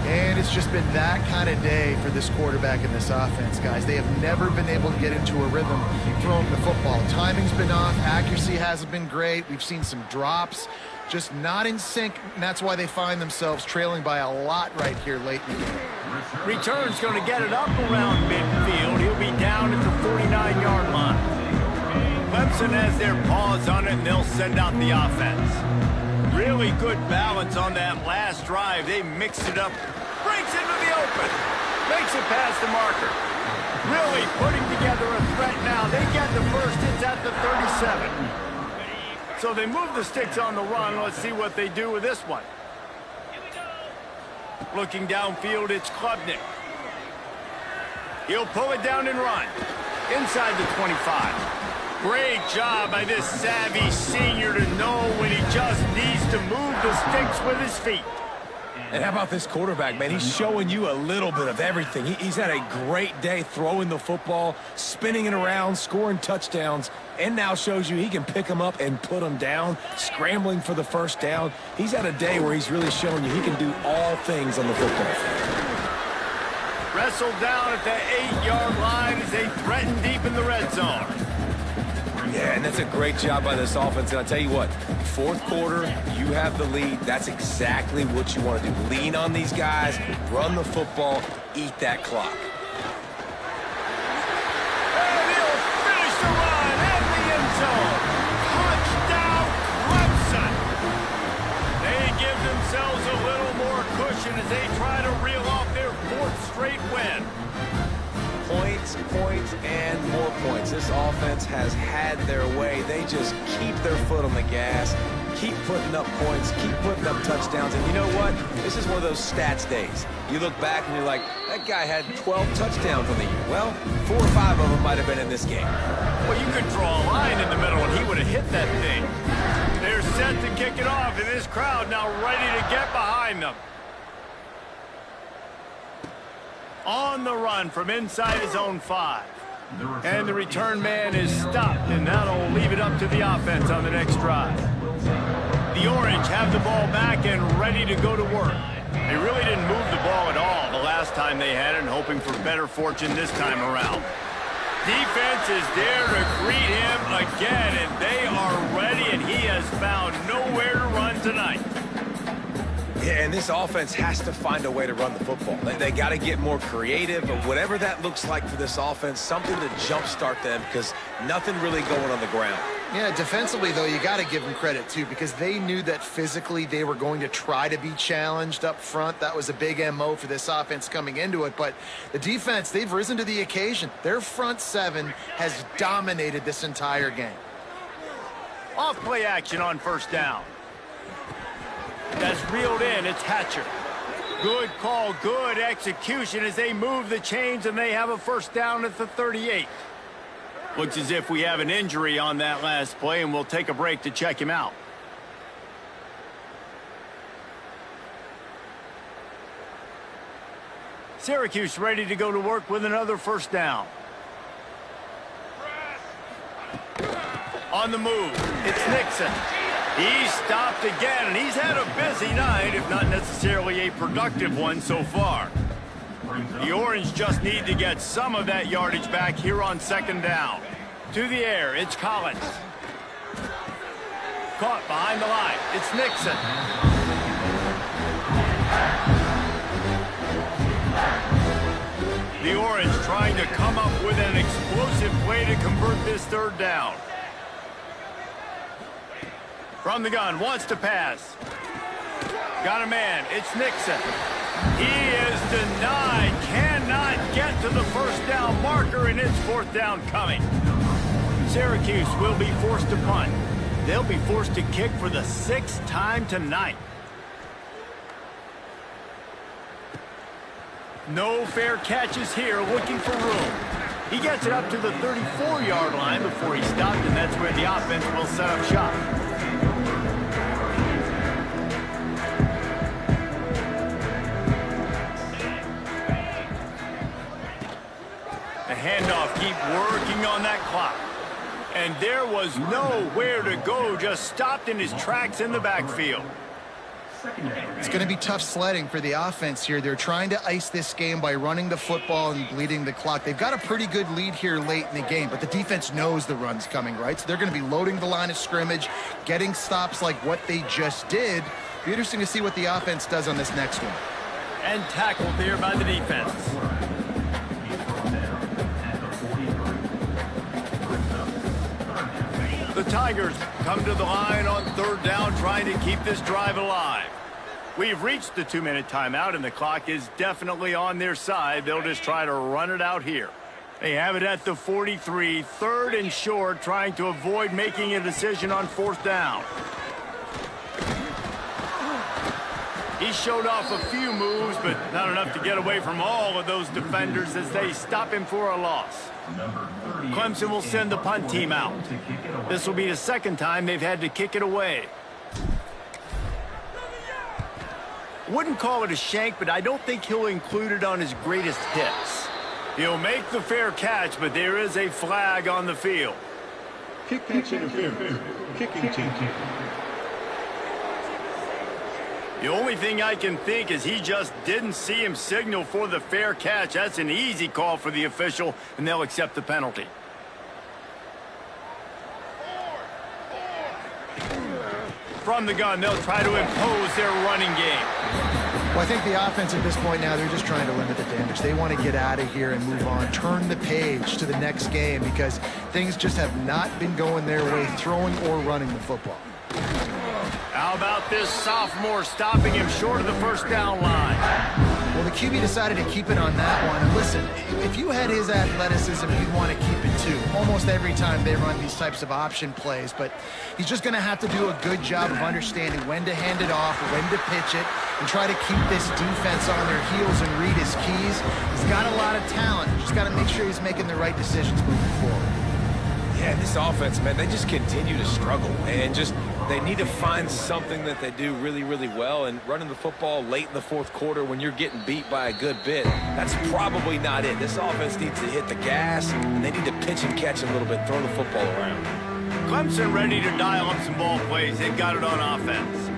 And it's just been that kind of day for this quarterback and this offense, guys. They have never been able to get into a rhythm throwing the football. Timing's been off. Accuracy hasn't been great. We've seen some drops. Just not in sync, and that's why they find themselves trailing by a lot right here late in the game. Return's going to get it up around midfield. He'll be down at the 49-yard line. Clemson has their paws on it, and they'll send out the offense. Really good balance on that last drive. They mixed it up. Breaks into the open. Makes it past the marker. Really putting together a threat now. They get the first. It's at the 37. So they move the sticks on the run. Let's see what they do with this one. Looking downfield, it's Klubnik. He'll pull it down and run. Inside the 25. Great job by this savvy senior to know when he just needs to move the sticks with his feet. And how about this quarterback, man? He's showing you a little bit of everything. He's had a great day throwing the football, spinning it around, scoring touchdowns, and now shows you he can pick them up and put them down, scrambling for the first down. He's had a day where he's really showing you he can do all things on the football field. Wrestled down at the 8-yard line as they threaten deep in the red zone. Yeah, and that's a great job by this offense. And I'll tell you what, 4th quarter, you have the lead. That's exactly what you want to do. Lean on these guys, run the football, eat that clock. And he'll finish the run at the end zone. Touchdown, Clemson. cushion as they try to reel off their 4th straight win. Points, points, and more points. This offense has had their way. They just keep their foot on the gas, keep putting up points, keep putting up touchdowns. And you know what? This is one of those stats days. You look back and you're like, that guy had 12 touchdowns on the year. Well, 4 or 5 of them might have been in this game. Well, you could draw a line in the middle and he would have hit that thing. They're set to kick it off, and this crowd now ready to get behind them. On the run from inside his own 5. And the return man is stopped, and that'll leave it up to the offense on the next drive. The Orange have the ball back and ready to go to work. They really didn't move the ball at all the last time they had it, and hoping for better fortune this time around. Defense is there to greet him again, and they are ready, and he has found nowhere to run tonight. Yeah, and this offense has to find a way to run the football. They got to get more creative, or whatever that looks like for this offense, something to jumpstart them, because nothing really going on the ground. Yeah, defensively, though, you got to give them credit, too, because they knew that physically they were going to try to be challenged up front. That was a big MO for this offense coming into it. But the defense, they've risen to the occasion. Their front 7 has dominated this entire game. Off play action on 1st down. That's reeled in. It's Hatcher. Good call, good execution as they move the chains, and they have a 1st down at the 38. Looks as if we have an injury on that last play, and we'll take a break to check him out. Syracuse ready to go to work with another 1st down. On the move, it's Nixon. He's stopped again, and he's had a busy night, if not necessarily a productive one so far. The Orange just need to get some of that yardage back here on 2nd down. To the air, it's Collins. Caught behind the line, it's Nixon. The Orange trying to come up with an explosive play to convert this 3rd down. From the gun, wants to pass. Got a man, it's Nixon. He is denied, cannot get to the 1st down marker, and it's 4th down coming. Syracuse will be forced to punt. They'll be forced to kick for the 6th time tonight. No fair catches here, looking for room. He gets it up to the 34-yard line before he stopped, and that's where the offense will set up shop. The handoff, keep working on that clock. And there was nowhere to go, just stopped in his tracks in the backfield. It's going to be tough sledding for the offense here. They're trying to ice this game by running the football and bleeding the clock. They've got a pretty good lead here late in the game, but the defense knows the run's coming, right? So they're going to be loading the line of scrimmage, getting stops like what they just did. Be interesting to see what the offense does on this next one. And tackled there by the defense. The Tigers come to the line on 3rd down, trying to keep this drive alive. We've reached the 2-minute timeout, and the clock is definitely on their side. They'll just try to run it out here. They have it at the 43, 3rd and short, trying to avoid making a decision on 4th down. He showed off a few moves, but not enough to get away from all of those defenders as they stop him for a loss. Clemson will send the punt team out. This will be the 2nd time they've had to kick it away. Wouldn't call it a shank, but I don't think he'll include it on his greatest hits. He'll make the fair catch, but there is a flag on the field. Kick catch interference. Kicking team. The only thing I can think is he just didn't see him signal for the fair catch. That's an easy call for the official, and they'll accept the penalty. From the gun, they'll try to impose their running game. Well, I think the offense at this point now, they're just trying to limit the damage. They want to get out of here and move on, turn the page to the next game, because things just have not been going their way, throwing or running the football. Out How about this sophomore stopping him short of the first down line? Well, the QB decided to keep it on that one. And listen, if you had his athleticism, you'd want to keep it too. Almost every time they run these types of option plays. But he's just going to have to do a good job of understanding when to hand it off, when to pitch it, and try to keep this defense on their heels and read his keys. He's got a lot of talent. Just got to make sure he's making the right decisions moving forward. Yeah, this offense, man, they just continue to struggle. And they need to find something that they do really, really well. And running the football late in the fourth quarter when you're getting beat by a good bit, that's probably not it. This offense needs to hit the gas, and they need to pitch and catch a little bit, throw the football around. Clemson ready to dial up some ball plays. They've got it on offense.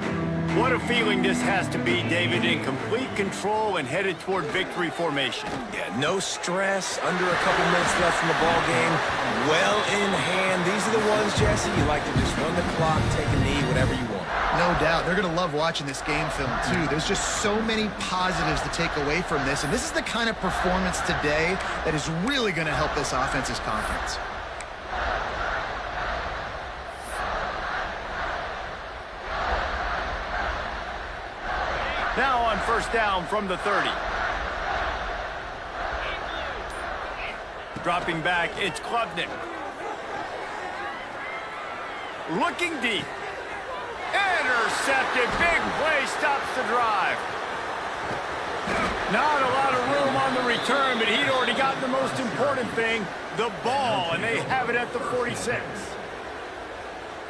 What a feeling this has to be, David, in complete control and headed toward victory formation. Yeah, no stress, under a couple minutes left in the ball game, well in hand. These are the ones, Jesse, you like to just run the clock, take a knee, whatever you want. No doubt. They're going to love watching this game film, too. There's just so many positives to take away from this, and this is the kind of performance today that is really going to help this offense's confidence. Now on first down from the 30. Dropping back, it's Klubnik. Looking deep. Intercepted. Big play stops the drive. Not a lot of room on the return, but he'd already gotten the most important thing, the ball, and they have it at the 46.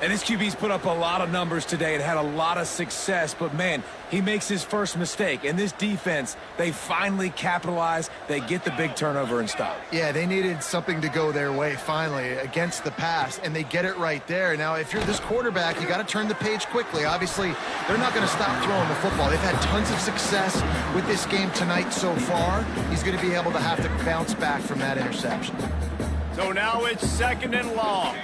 And this QB's put up a lot of numbers today and had a lot of success, but man, he makes his first mistake. And this defense, they finally capitalize. They get the big turnover and stop. Yeah, they needed something to go their way finally against the pass, and they get it right there. Now, if you're this quarterback, you got to turn the page quickly. Obviously, they're not going to stop throwing the football. They've had tons of success with this game tonight so far. He's going to be able to have to bounce back from that interception. So now it's second and long.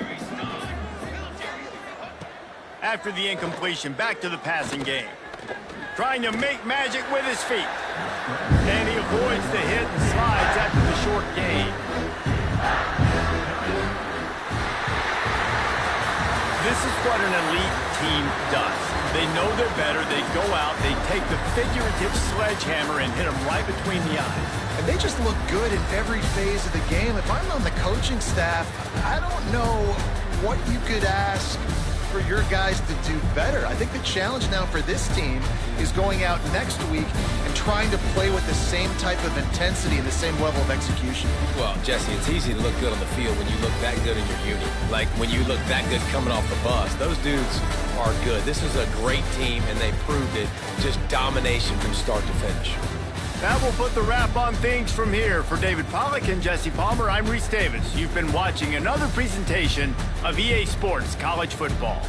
After the incompletion, back to the passing game. Trying to make magic with his feet. And he avoids the hit and slides after the short gain. This is what an elite team does. They know they're better. They go out, they take the figurative sledgehammer and hit them right between the eyes. And they just look good in every phase of the game. If I'm on the coaching staff, I don't know what you could ask for your guys to do better. I think the challenge now for this team is going out next week and trying to play with the same type of intensity and the same level of execution. Well, Jesse, it's easy to look good on the field when you look that good in your unit. Like when you look that good coming off the bus. Those dudes are good. This is a great team, and they proved it. Just domination from start to finish. That will put the wrap on things from here. For David Pollack and Jesse Palmer, I'm Reese Davis. You've been watching another presentation of EA Sports College Football.